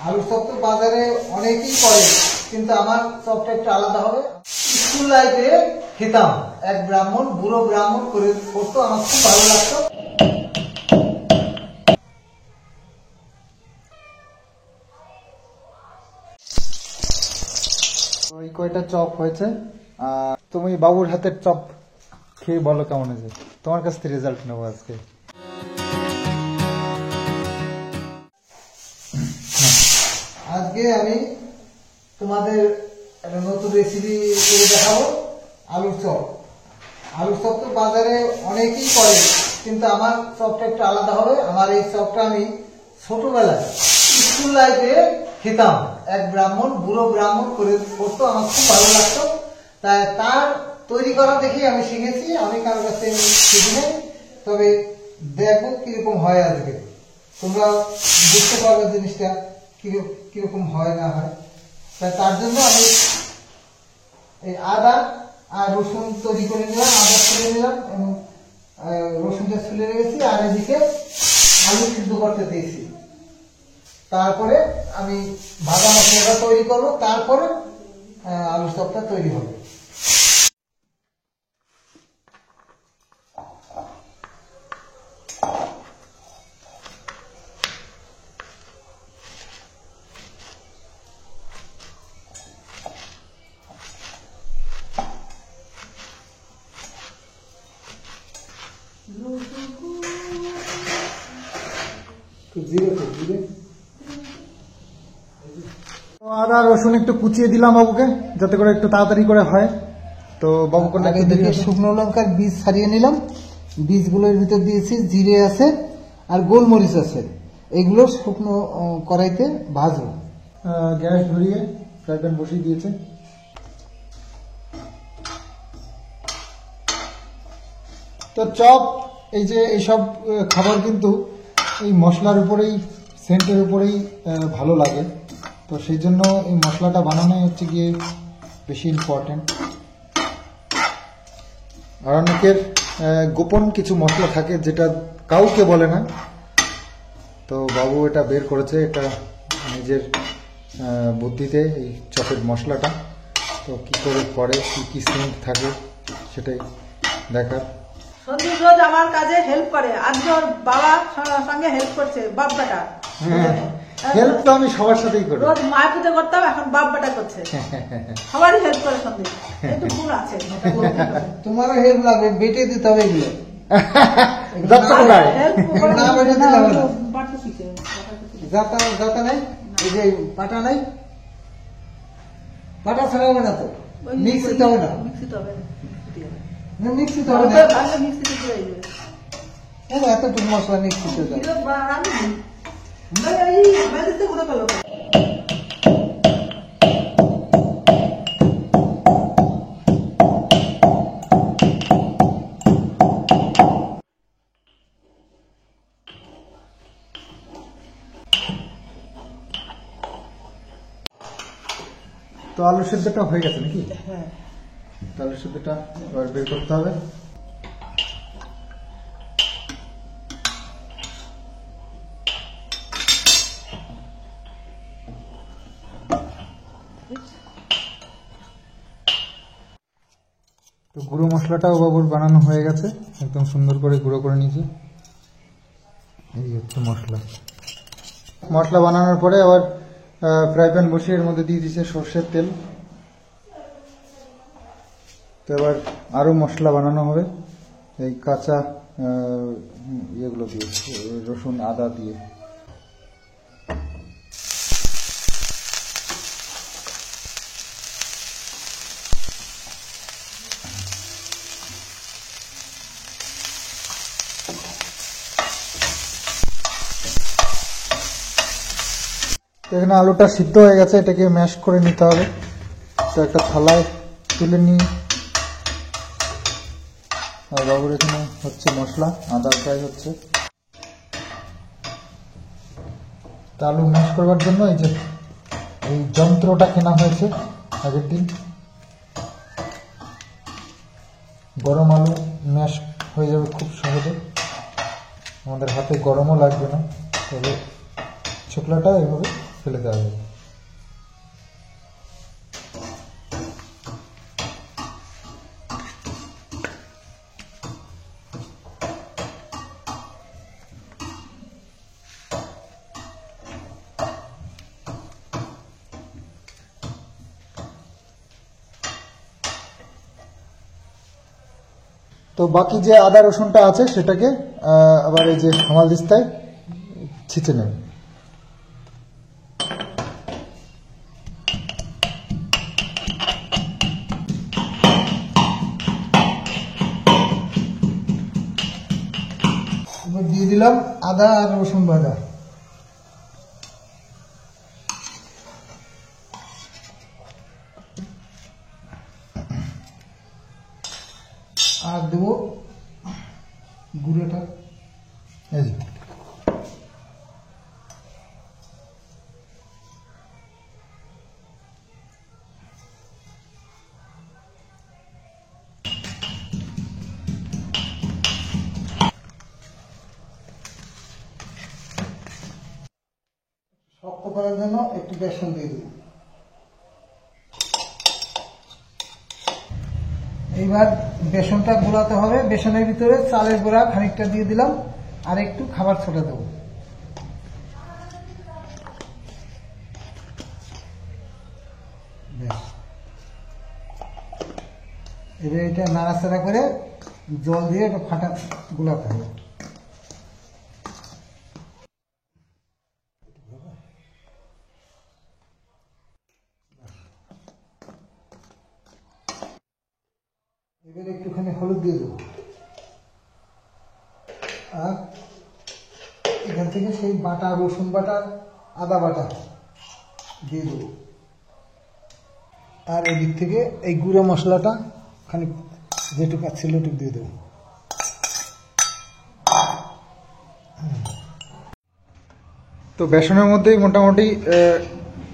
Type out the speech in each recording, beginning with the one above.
আলুর চপ তো বাজারে অনেকেই করে, কিন্তু আমার চপটা একটু আলাদা হবে। স্কুল লাইফে খেতাম, এক ব্রাহ্মণ, বুড়ো ব্রাহ্মণ করে করতো, আমার খুব ভালো লাগতো। ওই কয়টা চপ হয়েছে। তুমি বাবুর হাতের চপ খেয়ে বলো কেমন হয়েছে, তোমার কাছ থেকে রেজাল্ট নেবো আজকে। আজকে আমি তোমাদের একটা নতুন রেসিপি করে দেখাবো, আলুর চপ। আলুর চপ তো বাজারে অনেকেই করে, কিন্তু আমার চপটা একটু আলাদা হবে। আমার এই চপটা আমি ছোটবেলায় স্কুল লাইফে খেতাম, এক ব্রাহ্মণ, বুড়ো ব্রাহ্মণ করে করতো, আমার খুব ভালো লাগতো। তাই তার তৈরি করা দেখেই আমি শিখেছি, আমি কারোর কাছে শিখি নাই। তবে দেখো কিরকম হয়, আজকে তোমরা বুঝতে পারবে জিনিসটা কিরকম হয় না হয়। তাই তার জন্য আমি এই আদা আর রসুন তৈরি করে নিলাম, আদা ছুলে নিলাম এবং রসুনটা ছুলে রেখেছি, আর এদিকে আলু সিদ্ধ করতে দিয়েছি। তারপরে আমি ভাজা মশলাটা তৈরি করবো, তারপরে আলুর চপটা তৈরি হবে। আদা রসুন একটু কুচিয়ে দিলাম বাবুকে, যাতে করে একটু তাড়াতাড়ি করে হয়। তো বাবু কোনটা দেখে শুকনো লঙ্কার বীজ ছাড়িয়ে নিলাম, বীজগুলোর ভিতর দিয়েছি জিরে আছে আর গোলমরিচ আছে, এগুলো শুকনো কড়াইতে ভাজবো। গ্যাস ধরিয়ে ফ্রাই প্যান বসিয়ে দিয়েছে। তো চপ এই যে এইসব খাবার কিন্তু এই মশলার উপরেই, সেন্টের উপরেই ভালো লাগে। তো সেই জন্য এই মশলাটা বানানো হচ্ছে গিয়ে বেশি ইম্পর্টেন্ট। আর অনেকের গোপন কিছু মশলা থাকে যেটা কাউকে বলে না। তো বাবু এটা বের করেছে, এটা নিজের বুদ্ধিতে এই চপের মশলাটা। তো কি করে করে, কি কি সেন্ট থাকে সেটাই দেখার। সন্দীপ রোজ আমার কাজে হেল্প করে, আজকে ওর বাবা সঙ্গে হেল্প করছে, বাপ বেটা। হেল্প তো আমি সবার সাথেই করি, রোজ মায়ের পুজো করতাম, এখন বাপ বেটা করছে। সবারই হেল্প করে সন্দীপ, একটু ভুল আছে। তোমারও হেল্প লাগবে, বেটে দিতে হবে এগুলো। না বেটে দিতে হবে না। যাতা নাই, এই যে পাটা নাই, পাটা ছাড়া হবে না, তো মিক্সিতে হবে না, মিক্সিতে হবে না, মিক্সিতে হবে না। এতটুকু মশলা মিক্সিতে যাবে। তো আলু সেদ্ধটা হয়ে গেছে নাকি? হ্যাঁ, তো আলু সেদ্ধটা এবার বের করতে হবে। তো গুঁড়ো মশলাটাও বাবুর বানানো হয়ে গেছে, একদম সুন্দর করে গুঁড়ো করে নিয়েছি। এই হচ্ছে মশলা। মশলা বানানোর পরে আবার ফ্রাই প্যান বসিয়ে এর মধ্যে দিয়ে দিয়েছে সর্ষের তেল। তো এবার আরো মশলা বানানো হবে, এই কাঁচা ইয়েগুলো দিয়ে, রসুন আদা দিয়ে। এখানে আলুটা সিদ্ধ হয়ে গেছে, এটাকে ম্যাশ করে নিতে হবে। তো একটা থালায় তুলে নিই। আর বাবুর এখানে হচ্ছে মশলা, আদা ফ্রাই হচ্ছে। আলু ম্যাশ করবার জন্য এই যে এই যন্ত্রটা কেনা হয়েছে আগের দিন। গরম আলু ম্যাশ হয়ে যাবে খুব সহজে, আমাদের হাতে গরমও লাগবে না। তবে ছোকলাটা এভাবে ফেলে দেওয়া যাবে। তো বাকি যে আদা রসুনটা আছে সেটাকে আবার এই যে হামালদিস্তায় ছিঁচে নেব। এবার দিয়ে দিলাম আদা আর রসুন ভাজা, আর দেবো গুঁড়োটা। এই যে শক্ত করার জন্য একটু বেসন দিয়ে দেবো। এইবার বেসনটা গোলাতে হবে। বেসনের ভিতরে চালের গুঁড়া খানিকটা দিয়ে দিলাম, আর একটু খাবার সোডা দেবো। ব্যাস। এবার এটা নাড়াচাড়া করে জল দিয়ে এটা ফাটা গোলাতে হবে। এবার একটুখানি হলুদ দিয়ে দেবো, আর এখান থেকে সেই বাটা রসুন বাটা আদা বাটা দিয়ে দেবো, আর এদিক থেকে এই গুঁড়ো মশলাটা খানিক যেটুকু ছিল ওটুকু দিয়ে দেবো। তো বেসনের মধ্যেই মোটামুটি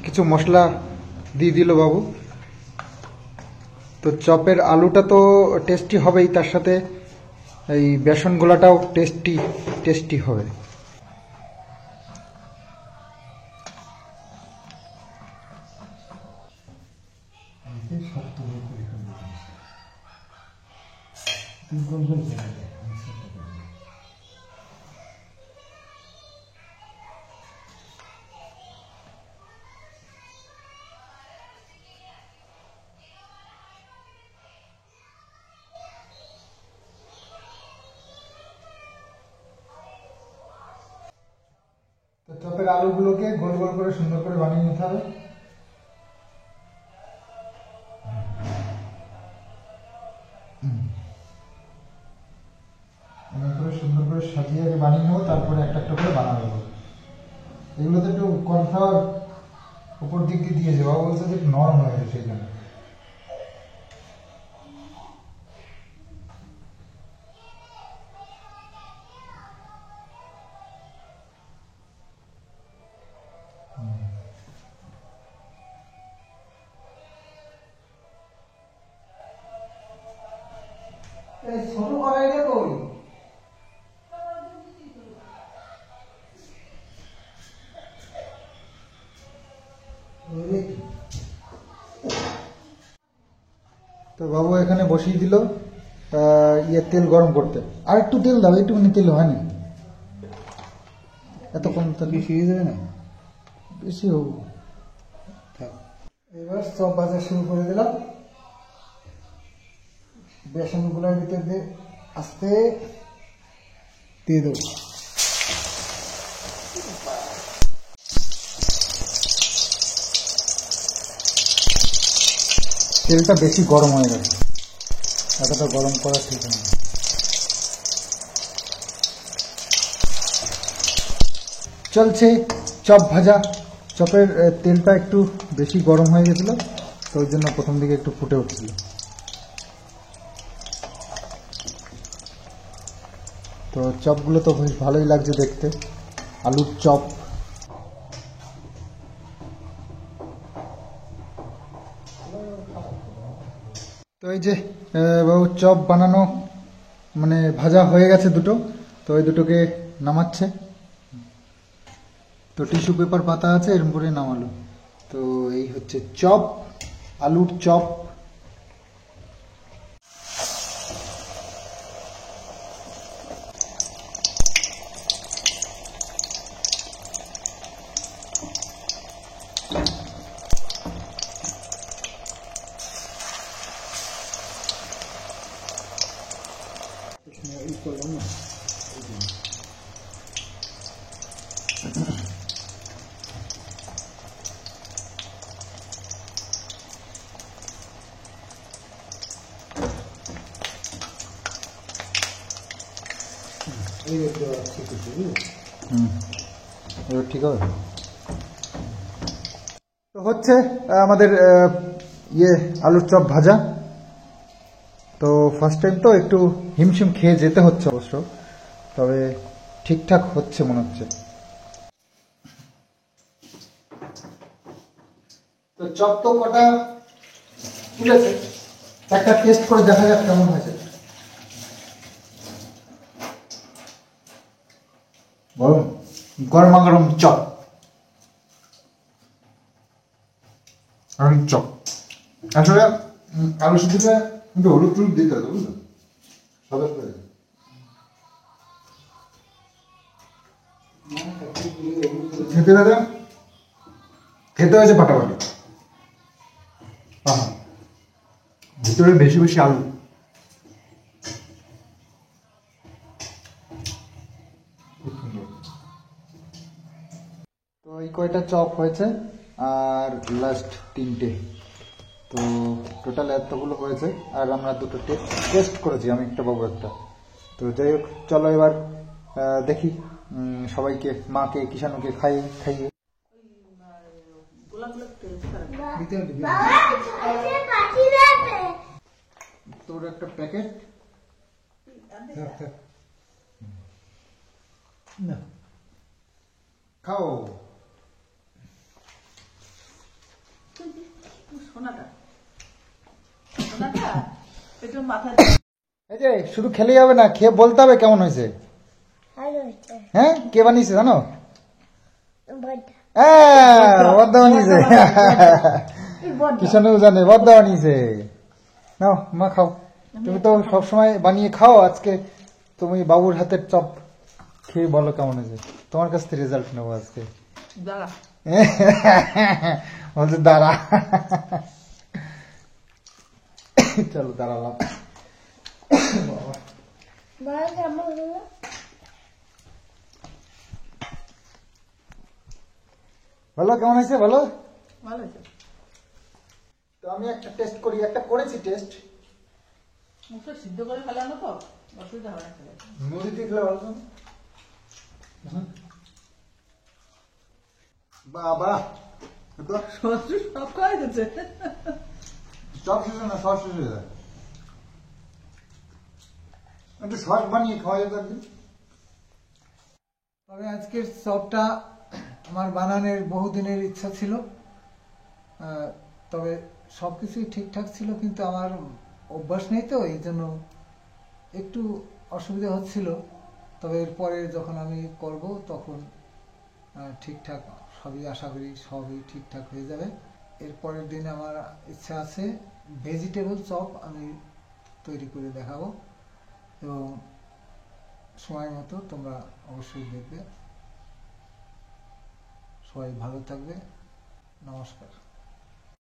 কিছু মশলা দিয়ে দিল বাবু। তো চপের আলুটা তো টেস্টি হবেই, তার সাথে এই বেসন গোলাটাও টেস্টি হবে। তো চপের আলুগুলোকে গোল গোল করে সুন্দর করে বানিয়ে নিতে হবে। সুন্দর করে সাজিয়ে আগে বানিয়ে নেবো, তারপরে একটা একটা করে বানাবো। এগুলোতে একটু কর্নফ্লাওয়ার উপর দিক দিয়ে যাওয়া বলছে যে নরম হয়ে গেছে সেই জন্য। ছোট কড়াইটা কই? তো বাবু এখানে বসিয়ে দিল তেল গরম করতে। আর একটু তেল দাও, একটুখানি তেল হয়নি, এত কম তেল বেশি হয়ে যাবে না? বেশি হোক। এবার চপ ভাজা শুরু করে দিলাম। বেসনগুলোর ভিতর দিয়ে আস্তে দিয়ে দেবো। তেলটা বেশি গরম হয়ে গেছে, এতটা গরম করা ঠিক না। চলছে চপ ভাজা। চপের তেলটা একটু বেশি গরম হয়ে গেছিল, তো ওই জন্য প্রথম দিকে একটু ফুটে উঠছিল। তো চপগুলো তো বেশ ভালোই লাগছে দেখতে, আলুর চপ। তো এই যে বাবু চপ বানানো মানে ভাজা হয়ে গেছে দুটো, তো ওই দুটোকে নামাচ্ছে। তো টিস্যু পেপার পাতা আছে, এর উপরে নামালো। তো এই হচ্ছে চপ, আলুর চপ। এবার ঠিক হবে। তো হচ্ছে আমাদের আলুর চপ ভাজা। তো ফার্স্ট টাইম তো একটু হিমশিম খেয়ে যেতে হচ্ছে অবশ্য, তবে ঠিকঠাক হচ্ছে মনে হচ্ছে। তো চপ তো কটা তুলেছে, একটা টেস্ট করে দেখা যাক কেমন হয়েছে। বলুন, গরমা গরম চপ, চপ আসলে আলু সিদ্ধটা একটু হলুদ টুলুদ দিতে হবে, বুঝলেন? সাদা করে খেতে দাদা, খেতে হয়েছে ফাটাফাটি। ভিতরে বেশি বেশি আলু। তো এই কয়টা চপ হয়েছে আর লাস্ট 3টে, তো টোটাল এতগুলো হয়েছে। আর আমরা দুটো টেস্ট করেছি, আমি একটা বাবু একটা। তো যাই হোক, চলো এবার দেখি সবাইকে, মাকে কিষাণুকে খাইয়ে তোর একটা প্যাকেট খাও। এই যে শুধু খেলেই হবে না, খেয়ে বলতে হবে কেমন হয়েছে। হ্যাঁ, কে বানিয়েছে জানো? বদ্দা বানিয়েছে। কিষাণু জানে বদ্দা বানিয়েছে। নাও মা খাও, তুমি তো সবসময় বানিয়ে খাও, আজকে তুমি বাবুর হাতের চপ খেয়ে বলো কেমন হয়েছে। তোমার কাছ থেকে রেজাল্ট নেবো আজকে। বলছে দাঁড়া। চলো দাঁড়ালাম। বলো কেমন হয়েছে, বলো। তো আমি একটা টেস্ট করি, একটা করেছি টেস্ট। সিদ্ধ করে ফেলানো তো অসুবিধা হবে না। মুড়ি দিয়ে খেলে ভালো। বাবা সব খাওয়াই যাচ্ছে। চপ শেষ না, সস শেষ হয়ে যায়। একটু সস বানিয়ে খাওয়া যেত একদিন। তবে আজকের চপটা আমার বানানোর বহুদিনের ইচ্ছা ছিল, তবে সবকিছুই ঠিকঠাক ছিল, কিন্তু আমার অভ্যাস নেই তো, এই জন্য একটু অসুবিধা হচ্ছিল। তবে এরপরে যখন আমি করব তখন ঠিকঠাক সবই, আশা করি সবই ঠিকঠাক হয়ে যাবে। এরপরের দিন আমার ইচ্ছা আছে ভেজিটেবল চপ আমি তৈরি করে দেখাবো, এবং সময় মতো তোমরা অবশ্যই দেখবে। সবাই ভালো থাকবে, নমস্কার।